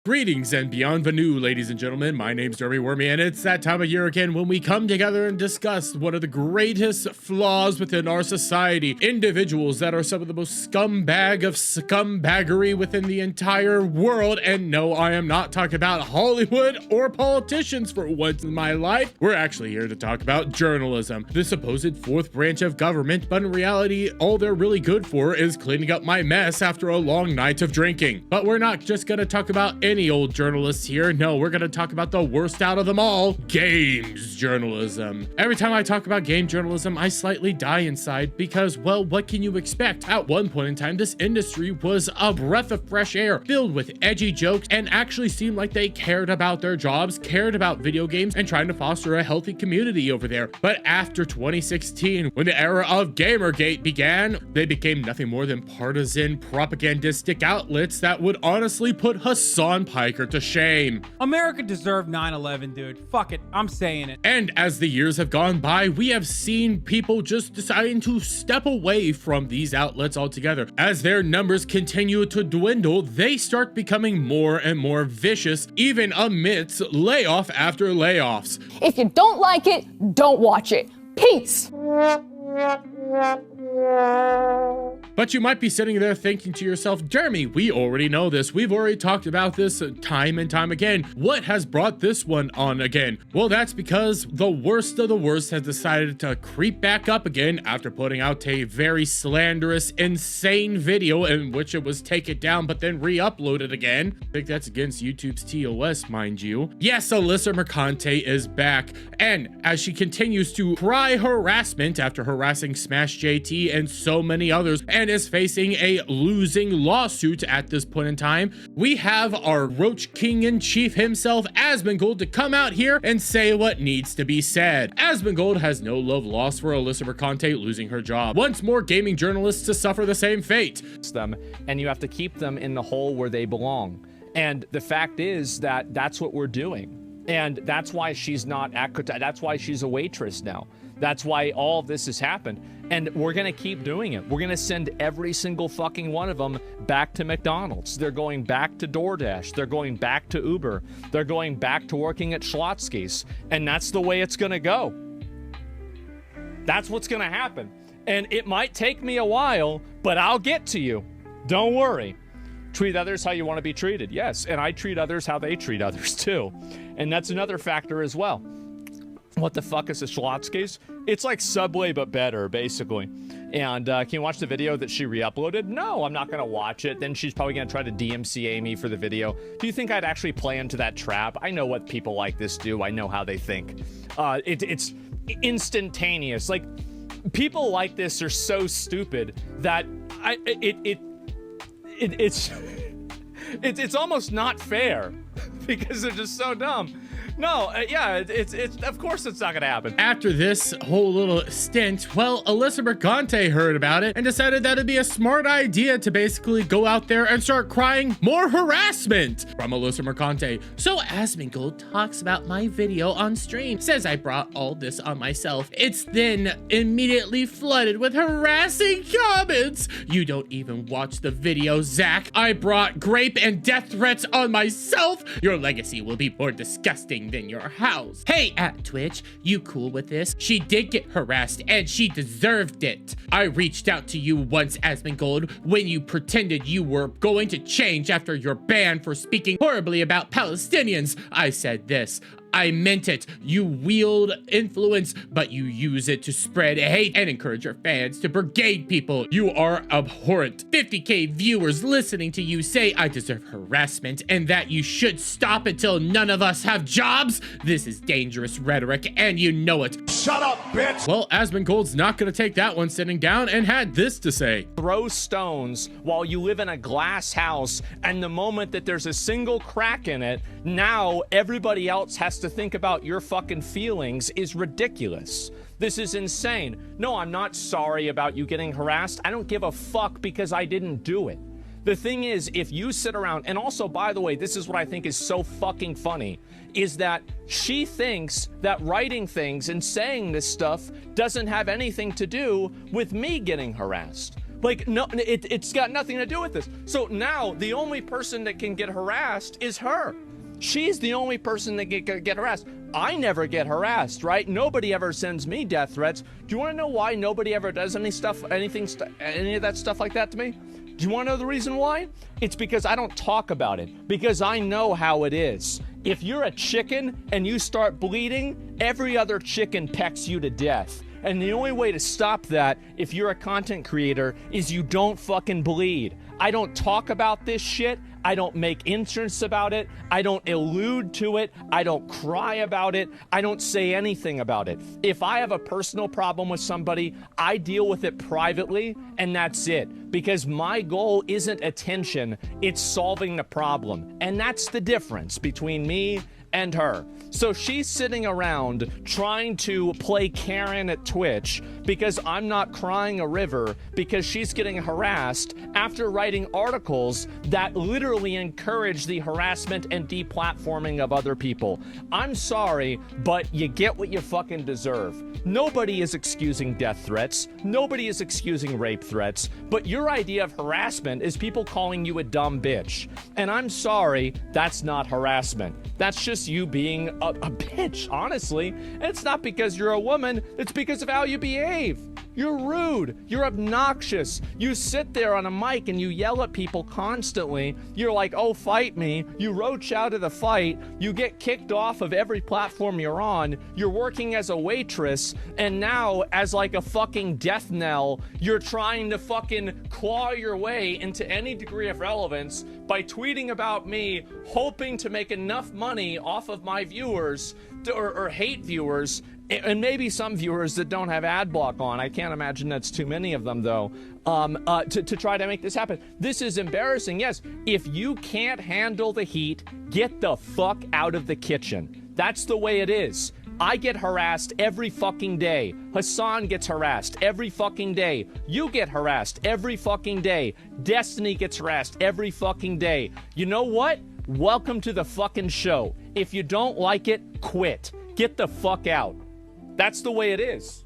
Greetings and bienvenue, ladies and gentlemen. My name's Derby Wormy, and it's that time of year again when we come together and discuss one of the greatest flaws within our society. Individuals that are some of the most scumbag of scumbaggery within the entire world. And no, I am not talking about Hollywood or politicians for once in my life. We're actually here to talk about journalism, the supposed fourth branch of government, but in reality, all they're really good for is cleaning up my mess after a long night of drinking. But we're not just gonna talk about any old journalists here. No, we're gonna talk about the worst out of them all, games journalism. Every time I talk about game journalism, I slightly die inside because, well, what can you expect? At one point in time, this industry was a breath of fresh air, filled with edgy jokes, and actually seemed like they cared about their jobs, cared about video games, and trying to foster a healthy community over there. But after 2016, when the era of Gamergate began, they became nothing more than partisan propagandistic outlets that would honestly put Hassan Piker to shame. America deserved 9/11, dude. Fuck it, I'm saying it. And as the years have gone by, we have seen people just deciding to step away from these outlets altogether. As their numbers continue to dwindle, they start becoming more and more vicious, even amidst layoff after layoffs. If you don't like it, don't watch it. Peace. But you might be sitting there thinking to yourself, Jeremy, we already know this. We've already talked about this time and time again. What has brought this one on again? Well, that's because the worst of the worst has decided to creep back up again after putting out a very slanderous, insane video in which it was taken down but then re-uploaded again. I think that's against YouTube's TOS, mind you. Yes, Alyssa Mercante is back, and as she continues to cry harassment after harassing Smash JT and so many others, and is facing a losing lawsuit at this point in time, we have our Roach King in Chief himself, Asmongold, to come out here and say what needs to be said. Asmongold has no love lost for Alyssa Mercante losing her job. Once more gaming journalists to suffer the same fate. And you have to keep them in the hole where they belong. And the fact is that that's what we're doing. And that's why she's not that's why she's a waitress now. That's why all of this has happened. And we're going to keep doing it. We're going to send every single fucking one of them back to McDonald's. They're going back to DoorDash. They're going back to Uber. They're going back to working at Schlotsky's. And that's the way it's going to go. That's what's going to happen. And it might take me a while, but I'll get to you. Don't worry. Treat others how you want to be treated. Yes, and I treat others how they treat others too. And that's another factor as well. What the fuck is a Schlotsky's? It's like Subway, but better, basically. And can you watch the video that she re-uploaded? No, I'm not going to watch it. Then she's probably going to try to DMCA me for the video. Do you think I'd actually play into that trap? I know what people like this do. I know how they think. It's instantaneous. Like, people like this are so stupid that it's almost not fair because they're just so dumb. No, yeah, it's of course it's not gonna happen. After this whole little stint, well, Alyssa Mercante heard about it and decided that it'd be a smart idea to basically go out there and start crying more harassment from Alyssa Mercante. So Asmongold talks about my video on stream, says I brought all this on myself. It's then immediately flooded with harassing comments. You don't even watch the video, Zach. I brought grape and death threats on myself. Your legacy will be more disgusting than your house. Hey, at Twitch, you cool with this? She did get harassed and she deserved it. I reached out to you once, Asmongold, when you pretended you were going to change after your ban for speaking horribly about Palestinians. I said this. I meant it. You wield influence, but you use it to spread hate and encourage your fans to brigade people. You are abhorrent. 50K viewers listening to you say I deserve harassment and that you should stop until none of us have jobs. This is dangerous rhetoric, and you know it. Shut up, bitch! Well, Asmongold's not gonna take that one sitting down and had this to say. Throw stones while you live in a glass house, and the moment that there's a single crack in it, now everybody else has to think about your fucking feelings is ridiculous. This is insane. No, I'm not sorry about you getting harassed. I don't give a fuck because I didn't do it. The thing is, if you sit around, and also, by the way, this is what I think is so fucking funny, is that she thinks that writing things and saying this stuff doesn't have anything to do with me getting harassed. Like, no, it's got nothing to do with this. So now the only person that can get harassed is her. She's the only person that can get harassed. I never get harassed, right? Nobody ever sends me death threats. Do you want to know why nobody ever does any of that stuff like that to me? Do you want to know the reason why? It's because I don't talk about it, because I know how it is. If you're a chicken and you start bleeding, every other chicken pecks you to death. And the only way to stop that, if you're a content creator, is you don't fucking bleed. I don't talk about this shit. I don't make inference about it. I don't allude to it. I don't cry about it. I don't say anything about it. If I have a personal problem with somebody, I deal with it privately, and that's it. Because my goal isn't attention, it's solving the problem. And that's the difference between me and her. So she's sitting around trying to play Karen at Twitch because I'm not crying a river, because she's getting harassed after writing articles that literally encourage the harassment and deplatforming of other people. I'm sorry, but you get what you fucking deserve. Nobody is excusing death threats. Nobody is excusing rape threats. But your idea of harassment is people calling you a dumb bitch. And I'm sorry, that's not harassment. That's just you being a bitch, honestly. And it's not because you're a woman, it's because of how you behave. You're rude. You're obnoxious. You sit there on a mic and you yell at people constantly. You're like, oh, fight me. You roach out of the fight. You get kicked off of every platform you're on. You're working as a waitress. And now, as like a fucking death knell, you're trying to fucking claw your way into any degree of relevance by tweeting about me, hoping to make enough money off of my viewers or hate viewers, and maybe some viewers that don't have ad block on. I can't imagine that's too many of them, though, to try to make this happen. This is embarrassing. Yes, if you can't handle the heat, get the fuck out of the kitchen. That's the way it is. I get harassed every fucking day. Hassan gets harassed every fucking day. You get harassed every fucking day. Destiny gets harassed every fucking day. You know what? Welcome to the fucking show. If you don't like it, quit. Get the fuck out. That's the way it is.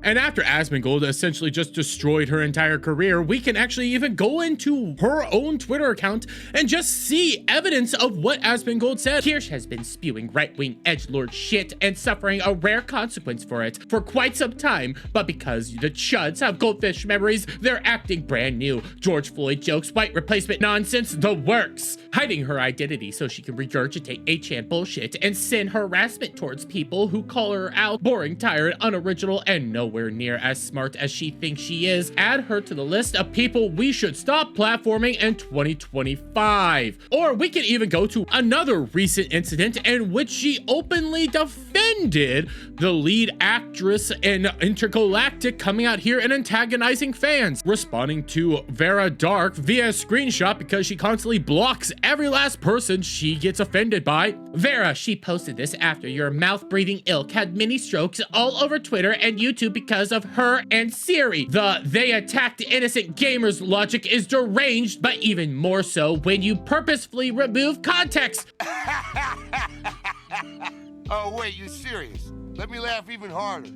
And after Asmongold essentially just destroyed her entire career, we can actually even go into her own Twitter account and just see evidence of what Asmongold said. Kirsch has been spewing right-wing edgelord shit and suffering a rare consequence for it for quite some time, but because the chuds have goldfish memories, they're acting brand new. George Floyd jokes, white replacement nonsense, the works. Hiding her identity so she can regurgitate 8chan bullshit and send harassment towards people who call her out boring, tired, unoriginal, and nowhere near as smart as she thinks she is. Add her to the list of people we should stop platforming in 2025. Or we can even go to another recent incident in which she openly defended the lead actress in Intergalactic coming out here and antagonizing fans, responding to Vera Dark via screenshot because she constantly blocks every last person she gets offended by. Vera, she posted this after your mouth-breathing ilk had mini strokes all over Twitter and YouTube because of her and Siri. The they attacked innocent gamers logic is deranged, but even more so when you purposefully remove context. Oh, wait, you serious? Let me laugh even harder.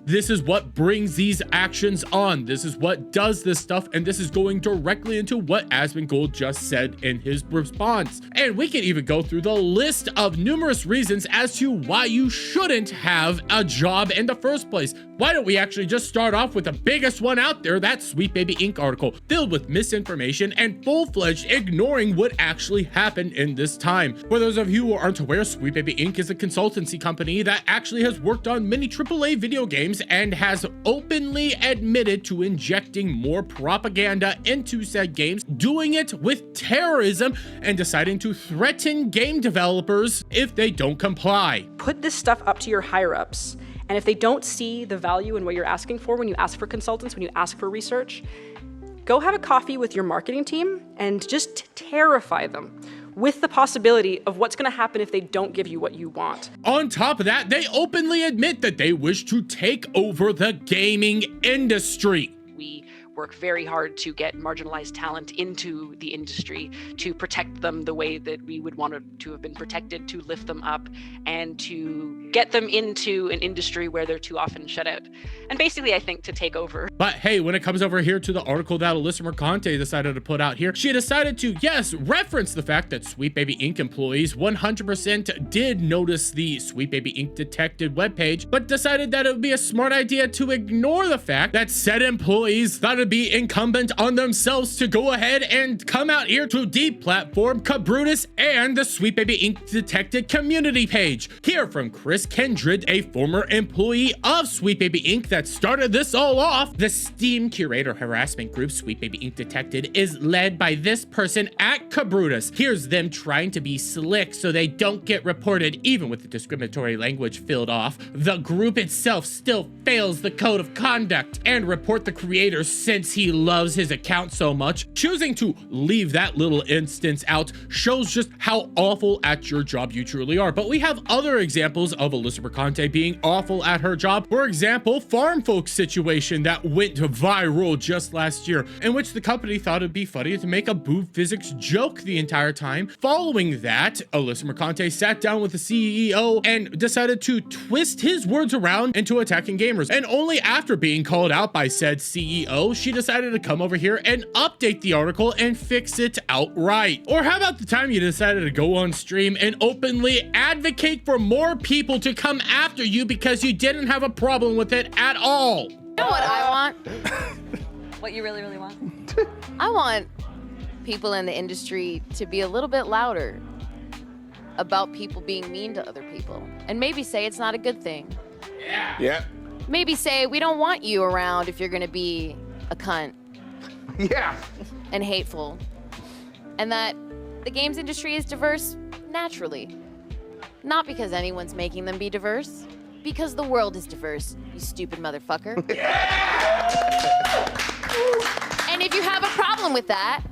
This is what brings these actions on. This is what does this stuff, and this is going directly into what Asmongold just said in his response. And we can even go through the list of numerous reasons as to why you shouldn't have a job in the first place. Why don't we actually just start off with the biggest one out there, that Sweet Baby Inc. article, filled with misinformation and full-fledged ignoring what actually happened in this time. For those of you who aren't aware, Sweet Baby Inc. is a consultancy company that actually has worked on many AAA video games and has openly admitted to injecting more propaganda into said games, doing it with terrorism, and deciding to threaten game developers if they don't comply. Put this stuff up to your higher-ups. And if they don't see the value in what you're asking for when you ask for consultants, when you ask for research, go have a coffee with your marketing team and just terrify them with the possibility of what's going to happen if they don't give you what you want. On top of that, they openly admit that they wish to take over the gaming industry. work very hard to get marginalized talent into the industry, to protect them the way that we would want to have been protected, to lift them up, and to get them into an industry where they're too often shut out. And basically, I think, to take over. But hey, when it comes over here to the article that Alyssa Mercante decided to put out here, she decided to, yes, reference the fact that Sweet Baby Inc. employees 100% did notice the Sweet Baby Inc. detected webpage, but decided that it would be a smart idea to ignore the fact that said employees thought it'd be incumbent on themselves to go ahead and come out here to deplatform Cabrutus and the Sweet Baby Inc. detected community page. Hear from Chris Kindred, a former employee of Sweet Baby Inc. that started this all off. The Steam curator harassment group Sweet Baby Inc. detected is led by this person at Cabrutus. Here's them trying to be slick so they don't get reported, even with the discriminatory language filled off. The group itself still fails the code of conduct and report the creator since he loves his account so much. Choosing to leave that little instance out shows just how awful at your job you truly are. But we have other examples of Alyssa Mercante being awful at her job. For example, Farm Folks situation that went viral just last year, in which the company thought it'd be funny to make a boob physics joke the entire time. Following that, Alyssa Mercante sat down with the CEO and decided to twist his words around into attacking gamers. And only after being called out by said CEO, she decided to come over here and update the article and fix it outright. Or how about the time you decided to go on stream and openly advocate for more people to come after you because you didn't have a problem with it at all? You know what I want? What you really, really want? I want people in the industry to be a little bit louder about people being mean to other people. And maybe say it's not a good thing. Yeah. Maybe say we don't want you around if you're gonna be a cunt. Yeah. And hateful. And that the games industry is diverse naturally. Not because anyone's making them be diverse. Because the world is diverse, you stupid motherfucker. And if you have a problem with that,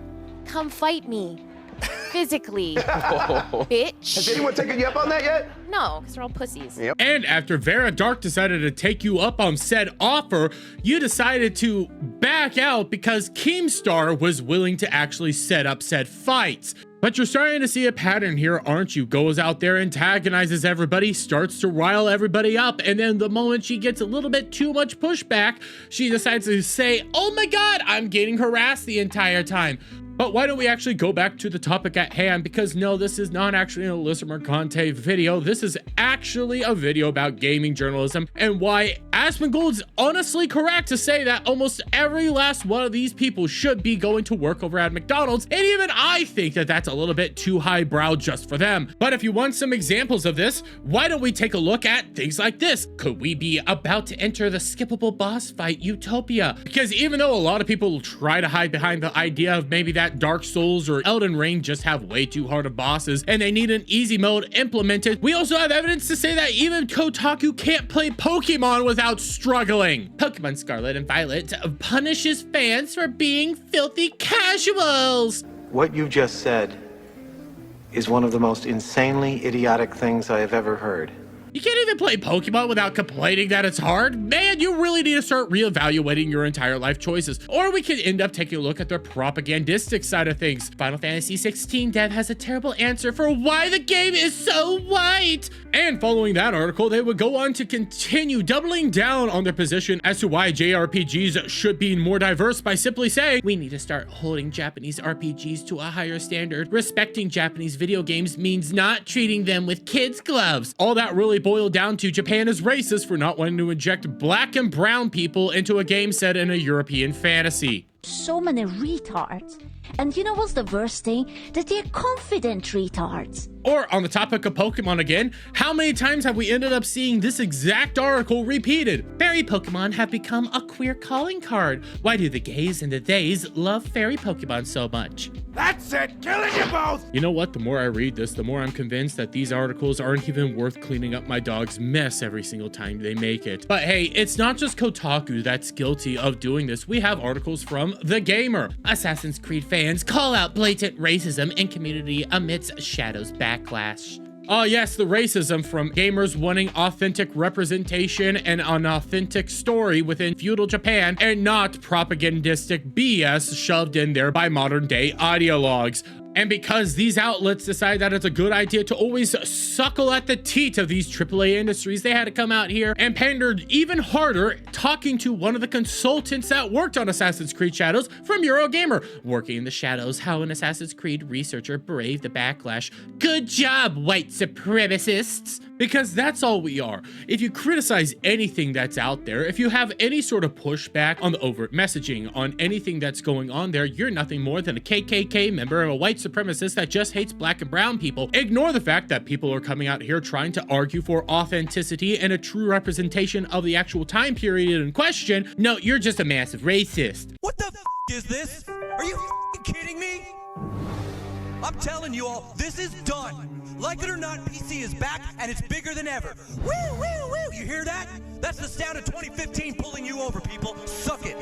come fight me. Physically. Bitch. Has anyone taken you up on that yet? No, because they're all pussies. Yep. And after Vera Dark decided to take you up on said offer, you decided to back out because Keemstar was willing to actually set up said fights. But you're starting to see a pattern here, aren't you? Goes out there, antagonizes everybody, starts to rile everybody up, and then the moment she gets a little bit too much pushback, she decides to say, oh my god, I'm getting harassed the entire time. But why don't we actually go back to the topic at hand? Because no, this is not actually an Alyssa Mercante video. This is actually a video about gaming journalism and why Asmongold's honestly correct to say that almost every last one of these people should be going to work over at McDonald's. And even I think that that's a little bit too highbrow just for them. But if you want some examples of this, why don't we take a look at things like this? Could we be about to enter the skippable boss fight utopia? Because even though a lot of people try to hide behind the idea of maybe that Dark Souls or Elden Ring just have way too hard of bosses and they need an easy mode implemented, we also have evidence to say that even Kotaku can't play Pokemon without struggling. Pokemon Scarlet and Violet punishes fans for being filthy casuals. What you just said is one of the most insanely idiotic things I have ever heard. You can't even play Pokemon without complaining that it's hard. Man, you really need to start reevaluating your entire life choices. Or we could end up taking a look at the propagandistic side of things. Final Fantasy 16 dev has a terrible answer for why the game is so white. And following that article, they would go on to continue doubling down on their position as to why JRPGs should be more diverse by simply saying, we need to start holding Japanese RPGs to a higher standard. Respecting Japanese video games means not treating them with kids' gloves. All that really boiled down to Japan is racist for not wanting to inject black and brown people into a game set in a European fantasy. So many retards. And you know what's the worst thing? That they're confident retards. Or on the topic of Pokemon again, how many times have we ended up seeing this exact article repeated? Fairy Pokemon have become a queer calling card. Why do the gays and the theys love fairy Pokemon so much? That's it! Killing you both! You know what? The more I read this, the more I'm convinced that these articles aren't even worth cleaning up my dog's mess every single time they make it. But hey, it's not just Kotaku that's guilty of doing this. We have articles from The Gamer. Assassin's Creed fans call out blatant racism in community amidst Shadow's backlash. Oh yes, the racism from gamers wanting authentic representation and an authentic story within feudal Japan, and not propagandistic BS shoved in there by modern day ideologues. And because these outlets decide that it's a good idea to always suckle at the teat of these AAA industries, they had to come out here and pandered even harder, talking to one of the consultants that worked on Assassin's Creed Shadows from Eurogamer. Working in the shadows, how an Assassin's Creed researcher braved the backlash. Good job, white supremacists! Because that's all we are. If you criticize anything that's out there, if you have any sort of pushback on the overt messaging, on anything that's going on there, you're nothing more than a KKK member and a white supremacist that just hates black and brown people. Ignore the fact that people are coming out here trying to argue for authenticity and a true representation of the actual time period in question. No, you're just a massive racist. What the is this? Are you kidding me? I'm telling you all, this is done. Like it or not, PC is back and it's bigger than ever. Woo, woo, woo. You hear that? That's the sound of 2015 pulling you over, people. Suck it.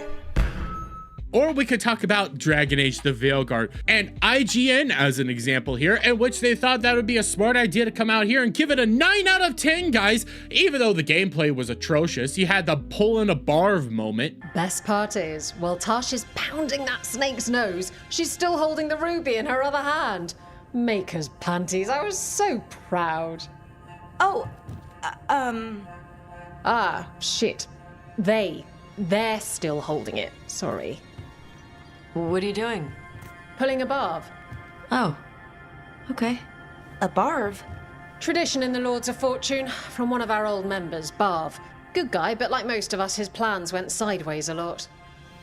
Or we could talk about Dragon Age the Veilguard and IGN as an example here, in which they thought that would be a smart idea to come out here and give it a 9 out of 10, guys. Even though the gameplay was atrocious, you had the pull in a barv moment. Best part is, while Tash is pounding that snake's nose, she's still holding the ruby in her other hand. Maker's panties, I was so proud. Shit. They're still holding it, sorry. What are you doing? Pulling a barv. Oh, okay. A barv? Tradition in the Lords of Fortune, from one of our old members, Barv. Good guy, but like most of us, his plans went sideways a lot.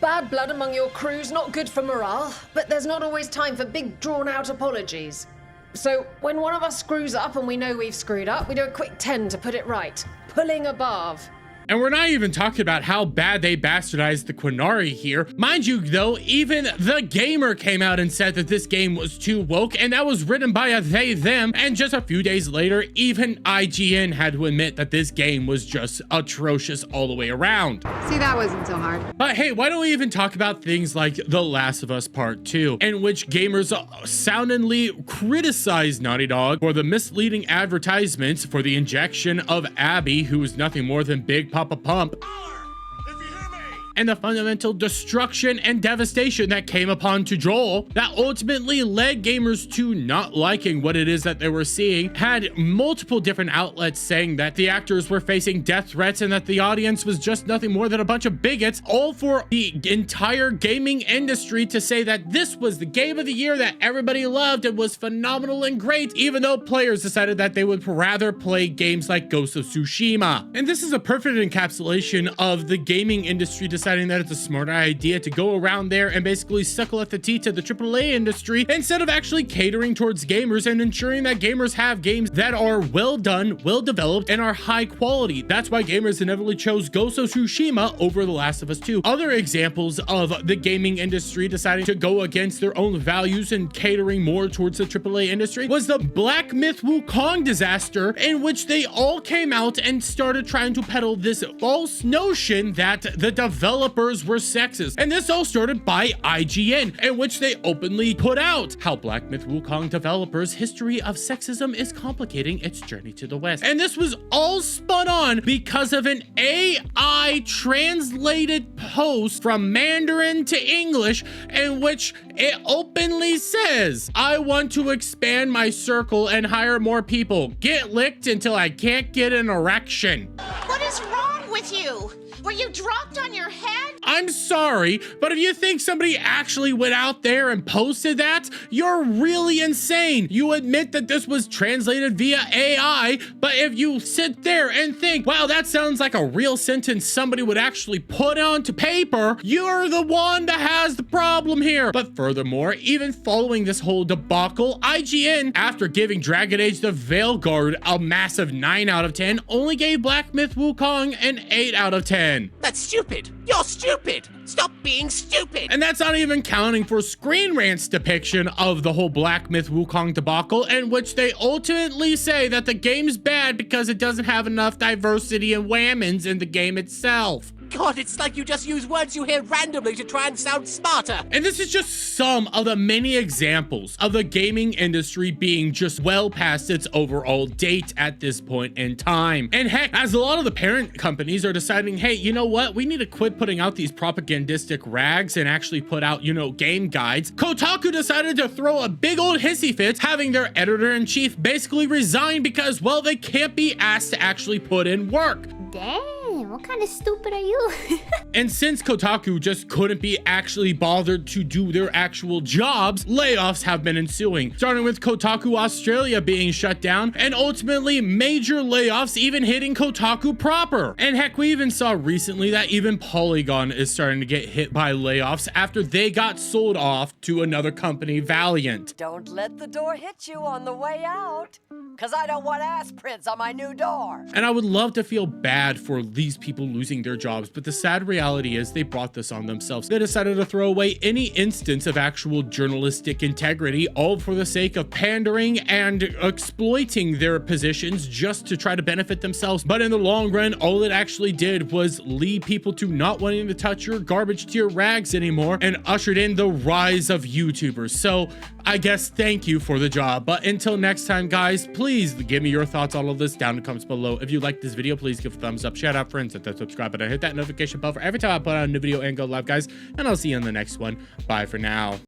Bad blood among your crew's not good for morale, but there's not always time for big, drawn-out apologies. So, when one of us screws up and we know we've screwed up, we do a quick 10 to put it right. Pulling a barv. And we're not even talking about how bad they bastardized the Quinari here. Mind you, though, even The Gamer came out and said that this game was too woke, and that was written by a they, them, and just a few days later, even IGN had to admit that this game was just atrocious all the way around. See, that wasn't so hard. But hey, why don't we even talk about things like The Last of Us Part 2, in which gamers soundingly criticized Naughty Dog for the misleading advertisements for the injection of Abby, who is nothing more than Big Papa Pump, and the fundamental destruction and devastation that came upon to Joel that ultimately led gamers to not liking what it is that they were seeing. Had multiple different outlets saying that the actors were facing death threats and that the audience was just nothing more than a bunch of bigots, all for the entire gaming industry to say that this was the game of the year that everybody loved and was phenomenal and great, even though players decided that they would rather play games like Ghost of Tsushima. And this is a perfect encapsulation of the gaming industry deciding that it's a smarter idea to go around there and basically suckle at the teat of the AAA industry instead of actually catering towards gamers and ensuring that gamers have games that are well done, well developed, and are high quality. That's why gamers inevitably chose Ghost of Tsushima over The Last of Us 2. Other examples of the gaming industry deciding to go against their own values and catering more towards the AAA industry was the Black Myth Wukong disaster, in which they all came out and started trying to peddle this false notion that the developers were sexist. And this all started by IGN, in which they openly put out how Black Myth Wukong developers' history of sexism is complicating its journey to the West. And this was all spun on because of an AI translated post from Mandarin to English, in which it openly says, "I want to expand my circle and hire more people. Get licked until I can't get an erection." What is wrong with you? Were you dropped on your head? I'm sorry, but if you think somebody actually went out there and posted that, you're really insane. You admit that this was translated via AI, but if you sit there and think, wow, that sounds like a real sentence somebody would actually put onto paper, you're the one that has the problem here. But furthermore, even following this whole debacle, IGN, after giving Dragon Age the Veilguard a massive 9 out of 10, only gave Black Myth Wukong an 8 out of 10. That's stupid. You're stupid. Stop being stupid. And that's not even counting for Screen Rant's depiction of the whole Black Myth Wukong debacle, in which they ultimately say that the game's bad because it doesn't have enough diversity and whammons in the game itself. God, it's like you just use words you hear randomly to try and sound smarter. And this is just some of the many examples of the gaming industry being just well past its overall date at this point in time. And heck, as a lot of the parent companies are deciding, hey, you know what? We need to quit putting out these propagandistic rags and actually put out, you know, game guides. Kotaku decided to throw a big old hissy fit, having their editor-in-chief basically resign because, well, they can't be asked to actually put in work. Damn, what kind of stupid are you? And since Kotaku just couldn't be actually bothered to do their actual jobs, layoffs have been ensuing, starting with Kotaku Australia being shut down, and ultimately major layoffs even hitting Kotaku proper. And heck, we even saw recently that even Polygon is starting to get hit by layoffs after they got sold off to another company, Valiant. Don't let the door hit you on the way out, because I don't want ass prints on my new door. And I would love to feel bad for these people losing their jobs, but the sad reality is they brought this on themselves. They decided to throw away any instance of actual journalistic integrity, all for the sake of pandering and exploiting their positions just to try to benefit themselves. But in the long run, all it actually did was lead people to not wanting to touch your garbage tier rags anymore and ushered in the rise of YouTubers. So I guess thank you for the job. But until next time, guys, please give me your thoughts on all of this down in the comments below. If you like this video, please give a thumbs up, shout out friends, hit that subscribe button, hit that notification bell for every time I put out a new video and go live, guys. And I'll see you in the next one. Bye for now.